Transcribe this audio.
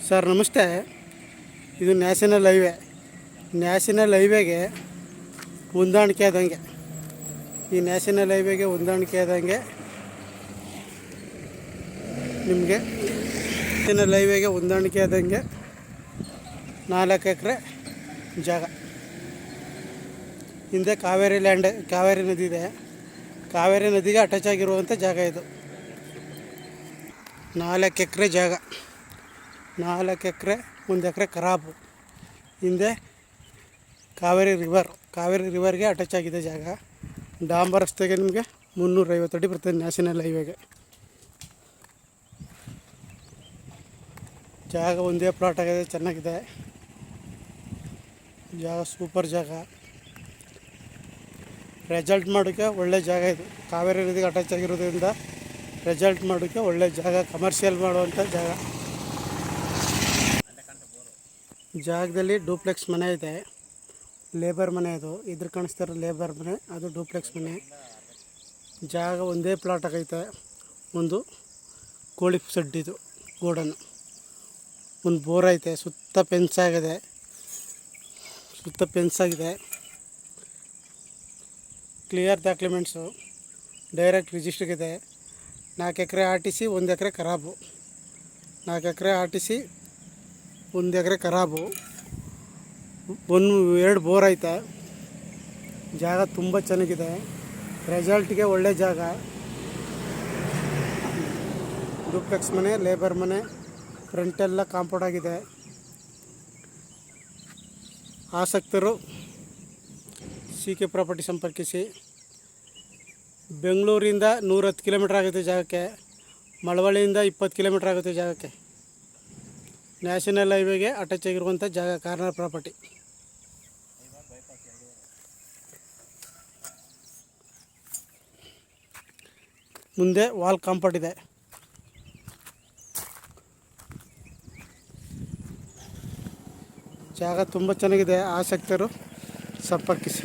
Sir ನಮಸ್ತೆ. ಇದು national ಹೈವೇಗೆ ಹೊಂದಾಣಿಕೆ ಆದಂಗೆ ನಿಮಗೆ ನ್ಯಾಷನಲ್ ಹೈವೇಗೆ ಹೊಂದಾಣಿಕೆ ಆದಂಗೆ 4 ಎಕರೆ ಜಾಗ. ಹಿಂದೆ ಕಾವೇರಿ ನದಿ ಇದೆ. ಕಾವೇರಿ ನದಿಗೆ ಅಟ್ಯಾಚ್ ಆಗಿರುವಂಥ ಜಾಗ ಇದು. 4 ಎಕರೆ ಜಾಗ. 4 ಎಕರೆ, 1 ಎಕರೆ ಖರಾಬು. ಹಿಂದೆ ಕಾವೇರಿ ರಿವರ್ಗೆ ಅಟ್ಯಾಚ್ ಆಗಿದೆ ಜಾಗ. ಡಾಂಬರ್ ರಸ್ತೆಗೆ ನಿಮಗೆ 350 ಅಡಿ ಬರ್ತದೆ ನ್ಯಾಷನಲ್ ಹೈವೇಗೆ. ಜಾಗ ಒಂದೇ ಪ್ಲಾಟ್ ಆಗಿದೆ, ಚೆನ್ನಾಗಿದೆ ಜಾಗ, ಸೂಪರ್ ಜಾಗ. ರೆಸಲ್ಟ್ ಮಾಡೋಕ್ಕೆ ಒಳ್ಳೆ ಜಾಗ ಇದು. ಕಾವೇರಿ ನದಿಗೆ ಅಟ್ಯಾಚ್ ಆಗಿರೋದ್ರಿಂದ ರೆಸಲ್ಟ್ ಮಾಡೋಕ್ಕೆ ಒಳ್ಳೆ ಜಾಗ, ಕಮರ್ಷಿಯಲ್ ಮಾಡುವಂಥ ಜಾಗ. ಜಾಗದಲ್ಲಿ ಡೂಪ್ಲೆಕ್ಸ್ ಮನೆ ಇದೆ, ಲೇಬರ್ ಮನೆ ಇದು. ಇದ್ರ ಕಾಣಿಸ್ತಾರೆ ಲೇಬರ್ ಮನೆ, ಅದು ಡೂಪ್ಲೆಕ್ಸ್ ಮನೆ. ಜಾಗ ಒಂದೇ ಪ್ಲಾಟ್ ಆಗೈತೆ. ಒಂದು ಕೋಳಿ ಸೆಡ್, ಇದು ಗೋಡನ್ನು, ಒಂದು ಬೋರ್ ಐತೆ, ಸುತ್ತ ಫೆನ್ಸ್ ಆಗಿದೆ. ಕ್ಲಿಯರ್ ಡಾಕ್ಯುಮೆಂಟ್ಸು, ಡೈರೆಕ್ಟ್ ರಿಜಿಸ್ಟ್ರಿಗಿದೆ. 4 ಎಕರೆ RTC, 1 ಎಕರೆ ಖರಾಬು. 4 ಎಕರೆ RTC, 1 ಎಕರೆ ಖರಾಬು. 2 ಬೋರ್ ಐತೆ. ಜಾಗ ತುಂಬ ಚೆನ್ನಾಗಿದೆ. ರೆಸಲ್ಟ್ಗೆ ಒಳ್ಳೆ ಜಾಗ. ಡೂಪ್ಲೆಕ್ಸ್ ಮನೆ, ಲೇಬರ್ ಮನೆ, ಫ್ರಂಟೆಲ್ಲ ಕಾಂಪೌಂಡ್ ಆಗಿದೆ. ಆಸಕ್ತರು CK ಪ್ರಾಪರ್ಟಿ ಸಂಪರ್ಕಿಸಿ. ಬೆಂಗಳೂರಿಂದ 110 ಕಿಲೋಮೀಟ್ರ್ ಆಗುತ್ತೆ ಜಾಗಕ್ಕೆ. ಮಳವಳ್ಳಿಯಿಂದ 20 ಕಿಲೋಮೀಟ್ರ್ ಆಗುತ್ತೆ ಜಾಗಕ್ಕೆ. ನ್ಯಾಷನಲ್ ಹೈವೇಗೆ ಅಟ್ಯಾಚ್ ಆಗಿರುವಂಥ ಜಾಗ, ಕಾರ್ನರ್ ಪ್ರಾಪರ್ಟಿ. ಮುಂದೆ ವಾಲ್ ಕಾಂಪೌಂಡ್ ಇದೆ. ಜಾಗ ತುಂಬ ಚೆನ್ನಾಗಿದೆ. ಆಸಕ್ತರು ಸಂಪರ್ಕಿಸಿ.